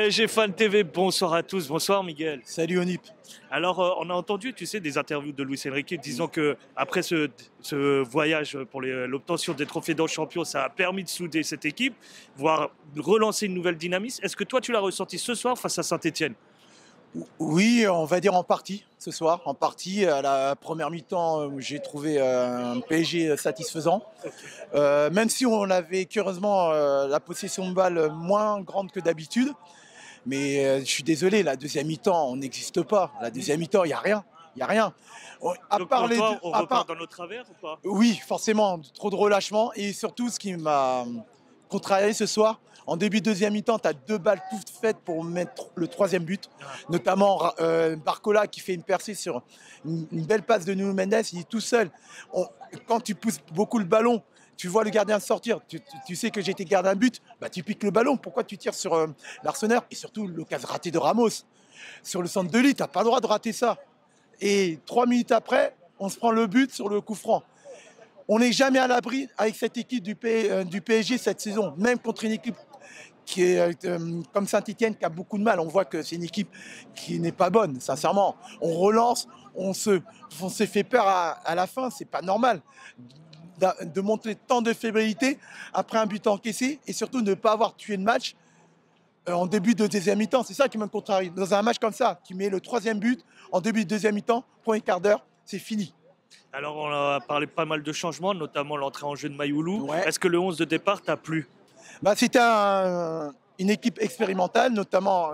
PSG Fan TV, bonsoir à tous, bonsoir Miguel. Salut Onip. Alors, on a entendu, tu sais, des interviews de Luis Enrique disant que après ce voyage pour l'obtention des trophées de champion, ça a permis de souder cette équipe, voire relancer une nouvelle dynamisme. Est-ce que toi, tu l'as ressenti ce soir face à Saint-Etienne? Oui, on va dire en partie ce soir. En partie, à la première mi-temps, j'ai trouvé un PSG satisfaisant. Même si on avait curieusement la possession de balle moins grande que d'habitude. Mais je suis désolé, la deuxième mi-temps, on n'existe pas. La deuxième mi-temps, il n'y a rien. Il n'y a rien. Donc pour toi, on repart dans nos travers ou pas? Oui, forcément, trop de relâchement. Et surtout, ce qui m'a contrarié ce soir, en début de deuxième mi-temps, tu as deux balles toutes faites pour mettre le troisième but. Notamment Barcola qui fait une percée sur une belle passe de Nuno Mendes. Il est tout seul. Quand tu pousses beaucoup le ballon, tu vois le gardien sortir. Tu sais que j'ai été gardien de but. Bah, tu piques le ballon. Pourquoi tu tires sur l'Arsenal? Et surtout, l'occasion ratée de Ramos. Sur le centre de lit, tu n'as pas le droit de rater ça. Et 3 minutes après, on se prend le but sur le coup franc. On n'est jamais à l'abri avec cette équipe du PSG cette saison, même contre une équipe qui est comme Saint-Etienne qui a beaucoup de mal. On voit que c'est une équipe qui n'est pas bonne, sincèrement. On relance, on s'est fait peur à la fin, c'est pas normal de montrer tant de fébrilité après un but encaissé et surtout ne pas avoir tué le match en début de deuxième mi-temps. C'est ça qui me contrarie. Dans un match comme ça, qui met le troisième but en début de deuxième mi-temps, pour un quart d'heure, c'est fini. Alors, on a parlé pas mal de changements, notamment l'entrée en jeu de Mayoulou. Ouais. Est-ce que le 11 de départ t'a plu? C'était une équipe expérimentale, notamment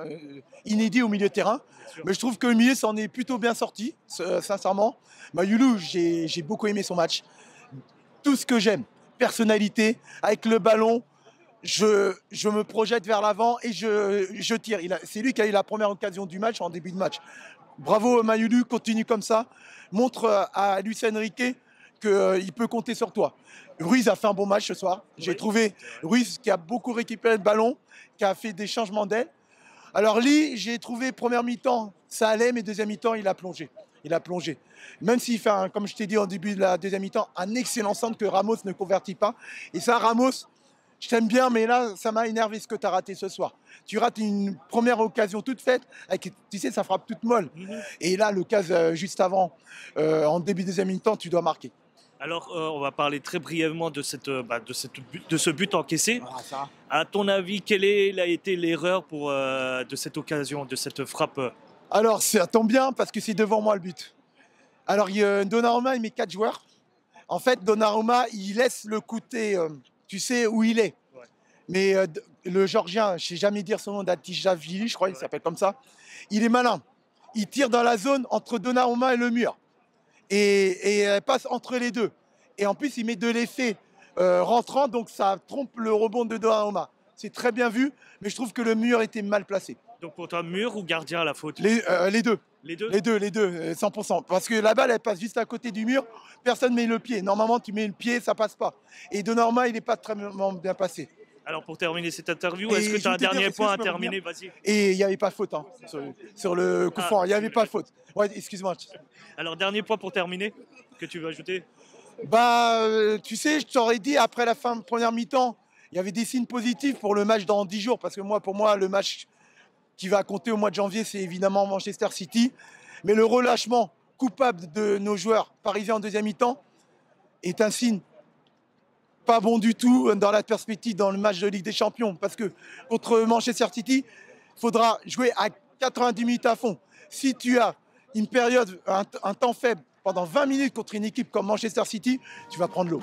inédit au milieu de terrain. Mais je trouve que le milieu s'en est plutôt bien sorti, sincèrement. Mayoulou, j'ai beaucoup aimé son match. Tout ce que j'aime, personnalité, avec le ballon, je me projette vers l'avant et je tire. C'est lui qui a eu la première occasion du match en début de match. Bravo Mayoulou, continue comme ça. Montre à Luis Enrique qu'il peut compter sur toi. Ruiz a fait un bon match ce soir. J'ai trouvé Ruiz qui a beaucoup récupéré le ballon, qui a fait des changements d'aile. Alors Lee, j'ai trouvé première mi-temps, ça allait, mais deuxième mi-temps, il a plongé. Il a plongé. Même s'il fait, comme je t'ai dit en début de la deuxième mi-temps, un excellent centre que Ramos ne convertit pas. Et ça, Ramos, je t'aime bien, mais là, ça m'a énervé ce que tu as raté ce soir. Tu rates une première occasion toute faite, avec, tu sais, ça frappe toute molle. Et là, l'occasion juste avant, en début de deuxième mi-temps, tu dois marquer. Alors, on va parler très brièvement de ce but encaissé. Voilà, ça. À ton avis, quelle a été l'erreur de cette occasion, de cette frappe? Alors, ça tombe bien parce que c'est devant moi le but. Alors, Donnarumma, il met 4 joueurs. En fait, Donnarumma, il laisse le côté, tu sais où il est. Ouais. Mais le Georgien, je ne sais jamais dire son nom, Datijavili, je crois, il s'appelle comme ça. Il est malin. Il tire dans la zone entre Donnarumma et le mur. Et elle passe entre les deux. Et en plus, il met de l'effet rentrant, donc ça trompe le rebond de Donnarumma. C'est très bien vu, mais je trouve que le mur était mal placé. Donc pour toi, mur ou gardien à la faute? Les deux. Les deux? Les deux, 100%. Parce que la balle, elle passe juste à côté du mur, personne ne met le pied. Normalement, tu mets le pied, ça passe pas. Et Donnarumma, il n'est pas très bien passé. Alors pour terminer cette interview, Et est-ce que tu as un je vais te dire, dernier est-ce que point je à peux terminer? revenir Vas-y. Et il n'y avait pas de faute sur le coup franc. Il n'y avait pas de faute. Ouais, excuse-moi. Alors dernier point pour terminer, que tu veux ajouter? Tu sais, je t'aurais dit après la fin de première mi-temps, il y avait des signes positifs pour le match dans 10 jours. Parce que pour moi, le match qui va compter au mois de janvier, c'est évidemment Manchester City. Mais le relâchement coupable de nos joueurs parisiens en deuxième mi-temps est un signe pas bon du tout dans la perspective dans le match de Ligue des Champions. Parce que contre Manchester City, il faudra jouer à 90 minutes à fond. Si tu as une période, un temps faible pendant 20 minutes contre une équipe comme Manchester City, tu vas prendre l'eau.